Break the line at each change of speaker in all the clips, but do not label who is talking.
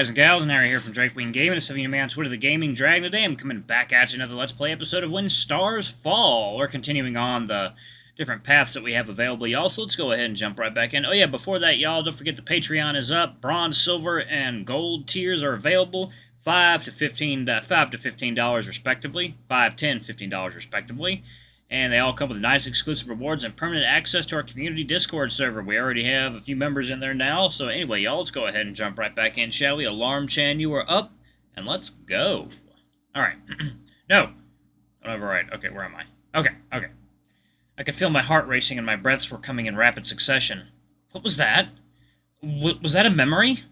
guys and gals, and Harry here from Drakewing Gaming. It's me on Twitter, the Gaming Dragon. Today I'm coming back at you another Let's Play episode of When Stars Fall. We're continuing on the different paths that we have available, y'all, so let's go ahead and jump right back in. Oh yeah, before that, y'all, don't forget the Patreon is up. Bronze, silver, and gold tiers are available. $5 to $15 respectively. $5, $10, $15 respectively. And they all come with nice exclusive rewards and permanent access to our community Discord server. We already have a few members in there now. So anyway, y'all, let's go ahead and jump right back in, shall we? Alarm Chan, you are up, and let's go. Alright. No. Don't overwrite. Okay, where am I? Okay. I could feel my heart racing and my breaths were coming in rapid succession. What was that? Was that a memory?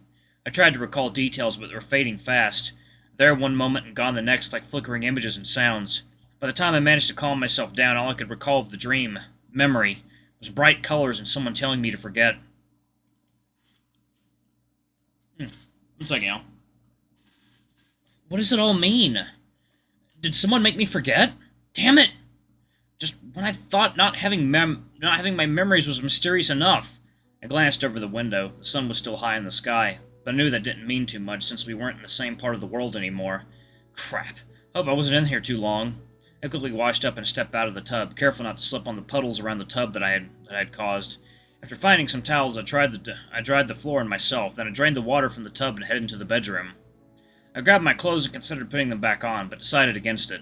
I tried to recall details, but they were fading fast. There one moment and gone the next, like flickering images and sounds. By the time I managed to calm myself down, all I could recall of the dream, memory, was bright colors and someone telling me to forget. One second, y'all. What does it all mean? Did someone make me forget? Damn it! Just when I thought not having my memories was mysterious enough. I glanced over the window. The sun was still high in the sky, but I knew that didn't mean too much since we weren't in the same part of the world anymore. Crap. Hope I wasn't in here too long. I quickly washed up and stepped out of the tub, careful not to slip on the puddles around the tub that I had caused. After finding some towels, I dried the floor and myself, then I drained the water from the tub and headed into the bedroom. I grabbed my clothes and considered putting them back on, but decided against it.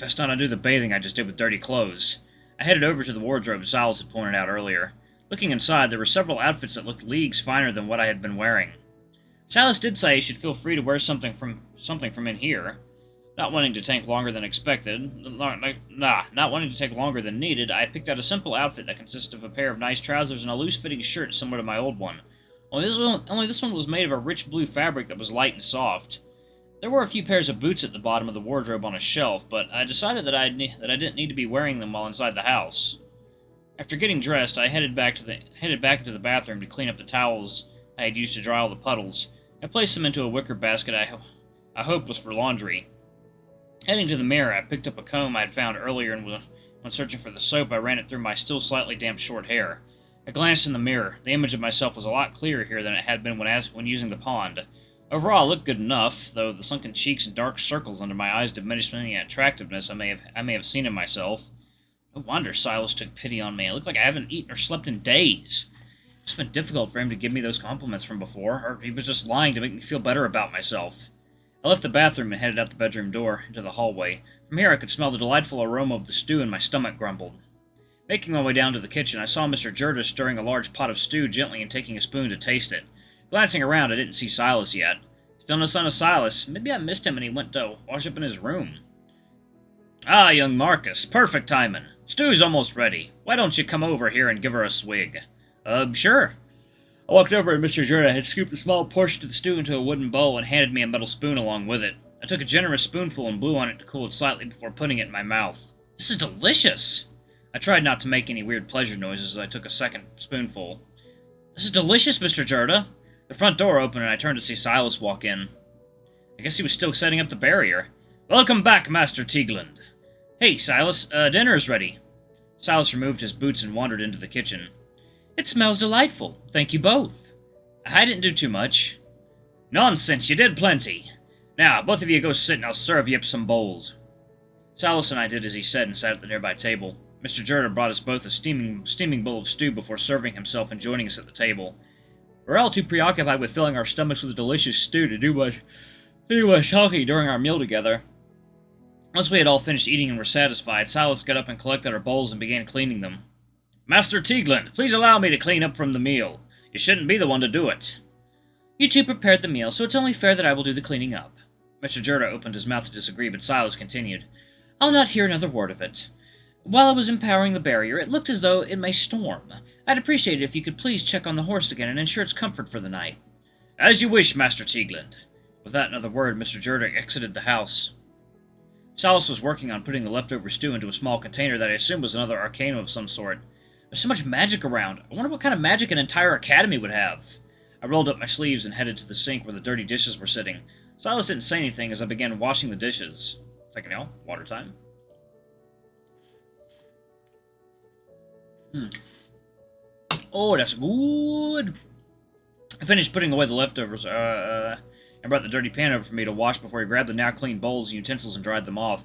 Best not undo the bathing I just did with dirty clothes. I headed over to the wardrobe Silas had pointed out earlier. Looking inside, there were several outfits that looked leagues finer than what I had been wearing. Silas did say he should feel free to wear something from in here. Not wanting to take longer than needed, I picked out a simple outfit that consisted of a pair of nice trousers and a loose-fitting shirt similar to my old one. Only this one was made of a rich blue fabric that was light and soft. There were a few pairs of boots at the bottom of the wardrobe on a shelf, but I decided that I didn't need to be wearing them while inside the house. After getting dressed, I headed back into the bathroom to clean up the towels I had used to dry all the puddles. I placed them into a wicker basket I hoped was for laundry. Heading to the mirror, I picked up a comb I had found earlier, and when searching for the soap, I ran it through my still slightly damp short hair. I glanced in the mirror. The image of myself was a lot clearer here than it had been when using the pond. Overall, I looked good enough, though the sunken cheeks and dark circles under my eyes diminished any attractiveness I may have seen in myself. No wonder Silas took pity on me. I looked like I haven't eaten or slept in days. It's been difficult for him to give me those compliments from before, or he was just lying to make me feel better about myself. I left the bathroom and headed out the bedroom door into the hallway. From here I could smell the delightful aroma of the stew and my stomach grumbled. Making my way down to the kitchen, I saw Mr. Gerda stirring a large pot of stew gently and taking a spoon to taste it. Glancing around, I didn't see Silas yet. Still no sign of Silas. Maybe I missed him and he went to wash up in his room. Ah, young Marcus. Perfect timing. Stew's almost ready. Why don't you come over here and give her a swig? Sure. I walked over and Mr. Gerda had scooped a small portion of the stew into a wooden bowl and handed me a metal spoon along with it. I took a generous spoonful and blew on it to cool it slightly before putting it in my mouth. This is delicious! I tried not to make any weird pleasure noises as I took a second spoonful. This is delicious, Mr. Gerda! The front door opened and I turned to see Silas walk in. I guess he was still setting up the barrier. Welcome back, Master Teagland. Hey, Silas, dinner's ready. Silas removed his boots and wandered into the kitchen. It smells delightful. Thank you both. I didn't do too much. Nonsense, you did plenty. Now, both of you go sit and I'll serve you up some bowls. Silas and I did as he said and sat at the nearby table. Mr. Gerda brought us both a steaming bowl of stew before serving himself and joining us at the table. We were all too preoccupied with filling our stomachs with delicious stew to do much talking during our meal together. Once we had all finished eating and were satisfied, Silas got up and collected our bowls and began cleaning them. Master Teagland, please allow me to clean up from the meal. You shouldn't be the one to do it. You two prepared the meal, so it's only fair that I will do the cleaning up. Mr. Gerda opened his mouth to disagree, but Silas continued. I'll not hear another word of it. While I was empowering the barrier, it looked as though it may storm. I'd appreciate it if you could please check on the horse again and ensure its comfort for the night. As you wish, Master Teagland. Without another word, Mr. Gerda exited the house. Silas was working on putting the leftover stew into a small container that I assumed was another arcanum of some sort. There's so much magic around. I wonder what kind of magic an entire academy would have. I rolled up my sleeves and headed to the sink where the dirty dishes were sitting. Silas didn't say anything as I began washing the dishes. Second, y'all. Water time. Oh, that's good. I finished putting away the leftovers. and brought the dirty pan over for me to wash before he grabbed the now clean bowls and utensils and dried them off.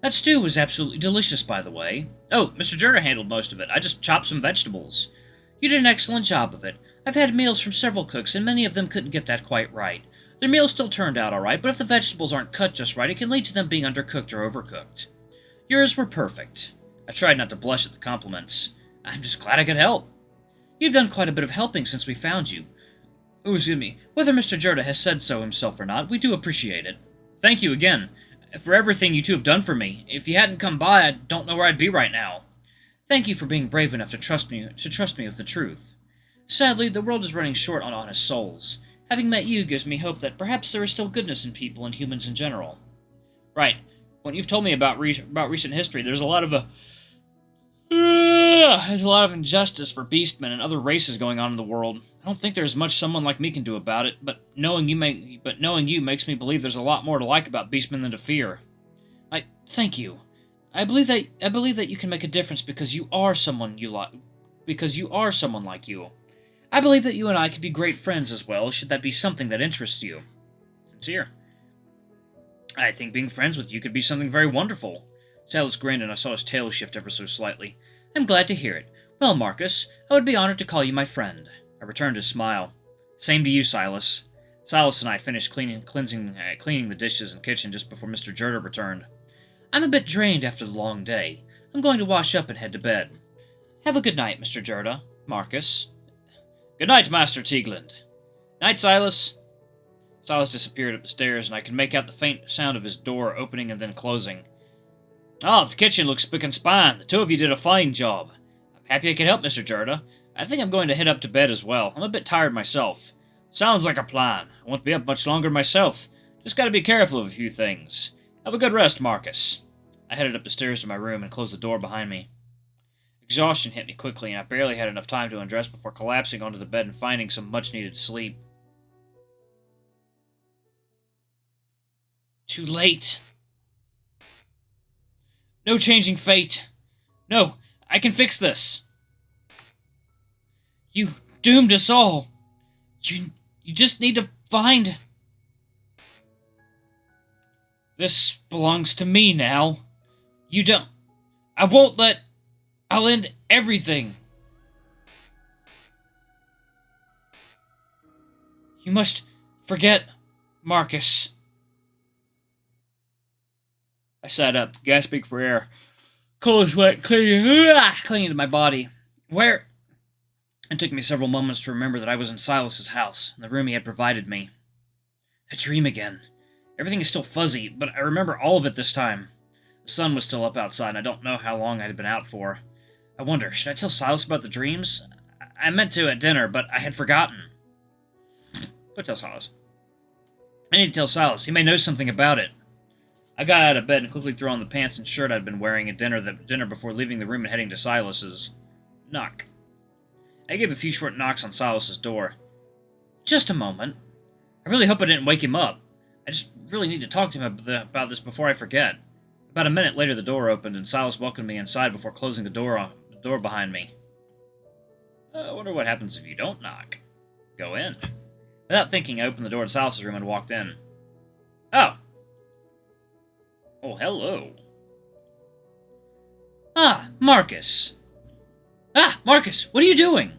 That stew was absolutely delicious, by the way. Oh, Mr. Jurda handled most of it. I just chopped some vegetables. You did an excellent job of it. I've had meals from several cooks, and many of them couldn't get that quite right. Their meals still turned out alright, but if the vegetables aren't cut just right, it can lead to them being undercooked or overcooked. Yours were perfect. I tried not to blush at the compliments. I'm just glad I could help. You've done quite a bit of helping since we found you. Oh, excuse me. Whether Mr. Jurda has said so himself or not, we do appreciate it. Thank you again, for everything you two have done for me. If you hadn't come by, I don't know where I'd be right now. Thank you for being brave enough to trust me with the truth. Sadly, the world is running short on honest souls. Having met you gives me hope that perhaps there is still goodness in people and humans in general. Right. When you've told me about recent history, there's a lot of injustice for beastmen and other races going on in the world. I don't think there's much someone like me can do about it, but knowing you makes me believe there's a lot more to like about beastmen than to fear. Thank you. I believe that you can make a difference because you are someone like you. I believe that you and I could be great friends as well, should that be something that interests you. Sincere. I think being friends with you could be something very wonderful. Silas grinned, and I saw his tail shift ever so slightly. I'm glad to hear it. Well, Marcus, I would be honored to call you my friend. I returned his smile. Same to you, Silas. Silas and I finished cleaning the dishes in the kitchen just before Mr. Jurda returned. I'm a bit drained after the long day. I'm going to wash up and head to bed. Have a good night, Mr. Jurda. Marcus. Good night, Master Teagland. Night, Silas. Silas disappeared up the stairs, and I could make out the faint sound of his door opening and then closing. Oh, the kitchen looks spick and span. The two of you did a fine job. I'm happy I could help, Mr. Jurda. I think I'm going to head up to bed as well. I'm a bit tired myself. Sounds like a plan. I won't be up much longer myself. Just gotta be careful of a few things. Have a good rest, Marcus. I headed up the stairs to my room and closed the door behind me. Exhaustion hit me quickly, and I barely had enough time to undress before collapsing onto the bed and finding some much-needed sleep. Too late. No changing fate. No, I can fix this. You doomed us all. You just need to find... This belongs to me now. You don't... I won't let... I'll end everything. You must forget, Marcus. I sat up, gasping for air. Cold sweat clinging to my body. Where? It took me several moments to remember that I was in Silas's house, in the room he had provided me. A dream again. Everything is still fuzzy, but I remember all of it this time. The sun was still up outside, and I don't know how long I had been out for. I wonder, should I tell Silas about the dreams? I meant to at dinner, but I had forgotten. Go tell Silas. I need to tell Silas. He may know something about it. I got out of bed and quickly threw on the pants and shirt I'd been wearing at dinner before leaving the room and heading to Silas's. Knock. I gave a few short knocks on Silas's door. Just a moment. I really hope I didn't wake him up. I just really need to talk to him about this before I forget. About a minute later, the door opened, and Silas welcomed me inside before closing the door behind me. I wonder what happens if you don't knock. Go in. Without thinking, I opened the door to Silas's room and walked in. Oh. Oh, hello. Ah, Marcus. Ah, Marcus, what are you doing?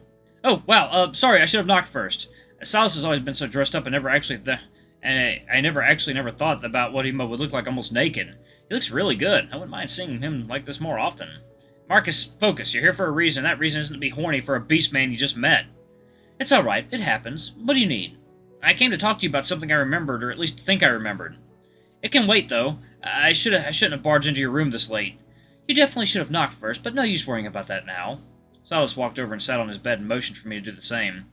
Oh, wow, sorry, I should have knocked first. Silas has always been so dressed up and I never thought about what he would look like almost naked. He looks really good. I wouldn't mind seeing him like this more often. Marcus, focus. You're here for a reason. That reason isn't to be horny for a beast man you just met. It's alright. It happens. What do you need? I came to talk to you about something I remembered, or at least think I remembered. It can wait, though. I shouldn't have barged into your room this late. You definitely should have knocked first, but no use worrying about that now. Silas walked over and sat on his bed and motioned for me to do the same.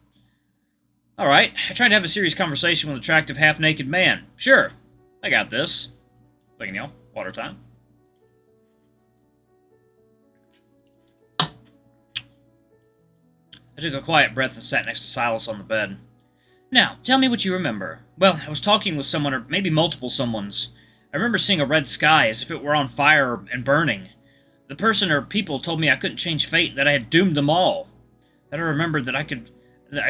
Alright, I tried to have a serious conversation with an attractive half-naked man. Sure, I got this. Thinking, y'all. Water time. I took a quiet breath and sat next to Silas on the bed. Now, tell me what you remember. Well, I was talking with someone, or maybe multiple someones. I remember seeing a red sky as if it were on fire and burning. The person or people told me I couldn't change fate, that I had doomed them all. Then I remembered that I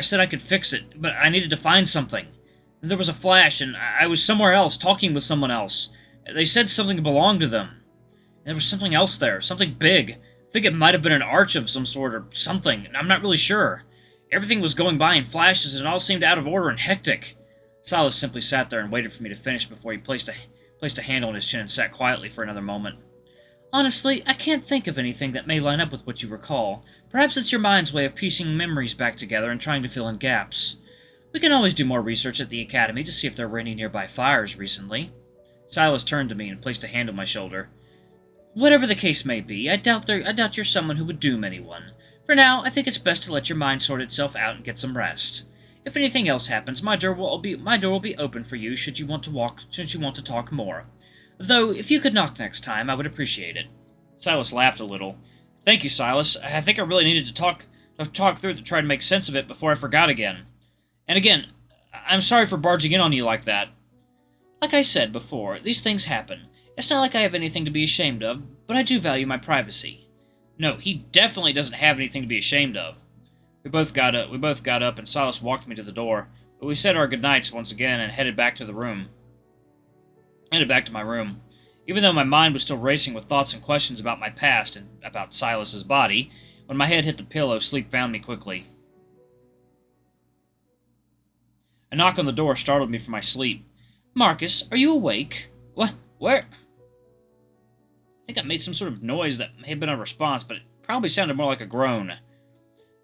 said I could fix it, but I needed to find something. There was a flash, and I was somewhere else, talking with someone else. They said something belonged to them. There was something else there, something big. I think it might have been an arch of some sort or something. I'm not really sure. Everything was going by in flashes, and it all seemed out of order and hectic. Silas simply sat there and waited for me to finish before he placed a hand on his chin and sat quietly for another moment. Honestly, I can't think of anything that may line up with what you recall. Perhaps it's your mind's way of piecing memories back together and trying to fill in gaps. We can always do more research at the Academy to see if there were any nearby fires recently. Silas turned to me and placed a hand on my shoulder. Whatever the case may be, I doubt you're someone who would doom anyone. For now, I think it's best to let your mind sort itself out and get some rest. If anything else happens, my door will be open for you should you want to talk more. Though, if you could knock next time, I would appreciate it. Silas laughed a little. Thank you, Silas. I think I really needed to talk through it to try to make sense of it before I forgot again. And again, I'm sorry for barging in on you like that. Like I said before, these things happen. It's not like I have anything to be ashamed of, but I do value my privacy. No, he definitely doesn't have anything to be ashamed of. We both got up, and Silas walked me to the door, but we said our goodnights once again and headed back to my room. Even though my mind was still racing with thoughts and questions about my past and about Silas's body, when my head hit the pillow, sleep found me quickly. A knock on the door startled me from my sleep. Marcus, are you awake? What? Where? I think I made some sort of noise that may have been a response, but it probably sounded more like a groan.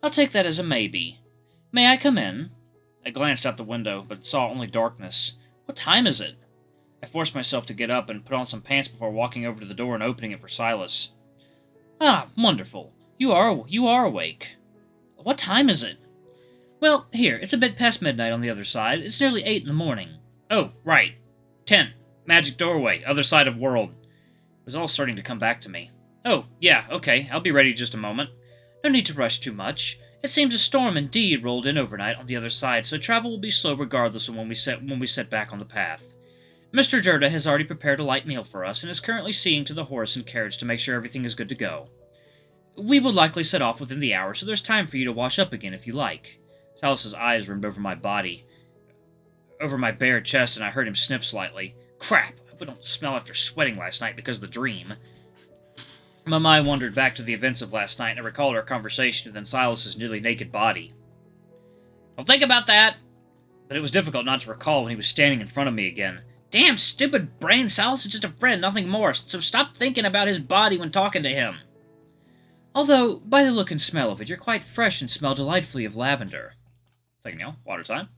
I'll take that as a maybe. May I come in? I glanced out the window, but saw only darkness. What time is it? I forced myself to get up and put on some pants before walking over to the door and opening it for Silas. Ah, wonderful. You are awake. What time is it? Well, here, it's a bit past midnight on the other side. It's nearly 8 in the morning. Oh, right. 10. Magic doorway, other side of world. It was all starting to come back to me. Oh, yeah, okay, I'll be ready just a moment. No need to rush too much. It seems a storm indeed rolled in overnight on the other side, so travel will be slow regardless of when we set back on the path. Mr. Jurda has already prepared a light meal for us and is currently seeing to the horse and carriage to make sure everything is good to go. We will likely set off within the hour, so there's time for you to wash up again if you like. Silas's eyes roamed over my body, over my bare chest, and I heard him sniff slightly. Crap! I hope I don't smell after sweating last night because of the dream. My mind wandered back to the events of last night, and I recalled our conversation and then Silas's nearly naked body. Don't think about that! But it was difficult not to recall when he was standing in front of me again. Damn stupid brain, Silas is just a friend, nothing more, so stop thinking about his body when talking to him. Although, by the look and smell of it, you're quite fresh and smell delightfully of lavender. Second y'all, water time.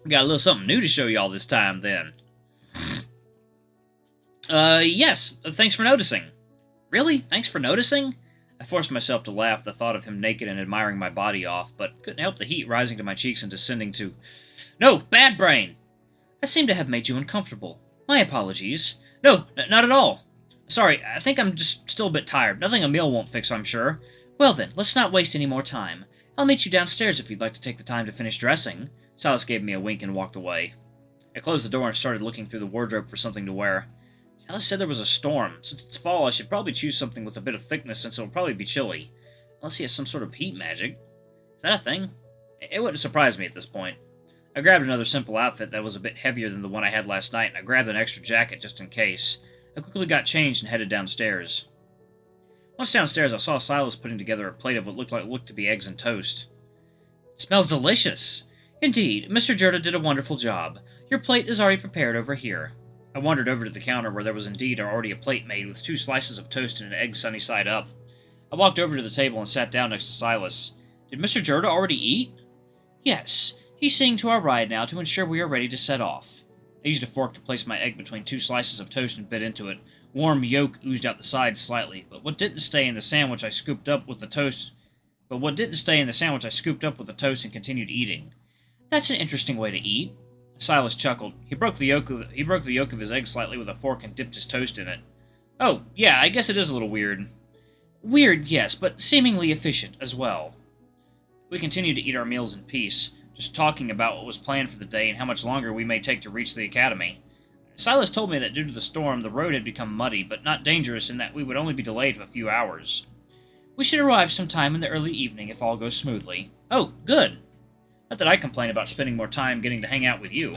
Got a little something new to show y'all this time, then. Yes, thanks for noticing. Really? Thanks for noticing? I forced myself to laugh, the thought of him naked and admiring my body off, but couldn't help the heat rising to my cheeks and descending to... No, bad brain! I seem to have made you uncomfortable. My apologies. No, not at all. Sorry, I think I'm just still a bit tired. Nothing a meal won't fix, I'm sure. Well then, let's not waste any more time. I'll meet you downstairs if you'd like to take the time to finish dressing. Silas gave me a wink and walked away. I closed the door and started looking through the wardrobe for something to wear. Silas said there was a storm. Since it's fall, I should probably choose something with a bit of thickness since it'll probably be chilly. Unless he has some sort of heat magic. Is that a thing? It wouldn't surprise me at this point. I grabbed another simple outfit that was a bit heavier than the one I had last night, and I grabbed an extra jacket just in case. I quickly got changed and headed downstairs. Once downstairs, I saw Silas putting together a plate of what looked to be eggs and toast. It smells delicious! Indeed, Mr. Jurda did a wonderful job. Your plate is already prepared over here. I wandered over to the counter where there was indeed already a plate made with 2 slices of toast and an egg sunny side up. I walked over to the table and sat down next to Silas. Did Mr. Jurda already eat? Yes. He's seeing to our ride now to ensure we are ready to set off. I used a fork to place my egg between 2 slices of toast and bit into it. Warm yolk oozed out the sides slightly, but what didn't stay in the sandwich I scooped up with the toast and continued eating. That's an interesting way to eat. Silas chuckled. He broke the yolk of his egg slightly with a fork and dipped his toast in it. Oh, yeah, I guess it is a little weird. Weird, yes, but seemingly efficient as well. We continued to eat our meals in peace, just talking about what was planned for the day and how much longer we may take to reach the academy. Silas told me that due to the storm, the road had become muddy, but not dangerous in that we would only be delayed for a few hours. We should arrive sometime in the early evening if all goes smoothly. Oh, good. Not that I complain about spending more time getting to hang out with you.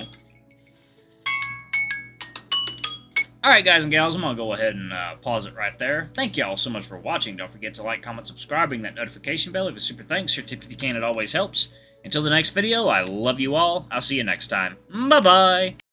Alright, guys and gals, I'm going to go ahead and pause it right there. Thank y'all so much for watching. Don't forget to like, comment, subscribe, ring that notification bell. Leave a super thanks. Your tip if you can, it always helps. Until the next video, I love you all. I'll see you next time. Bye-bye!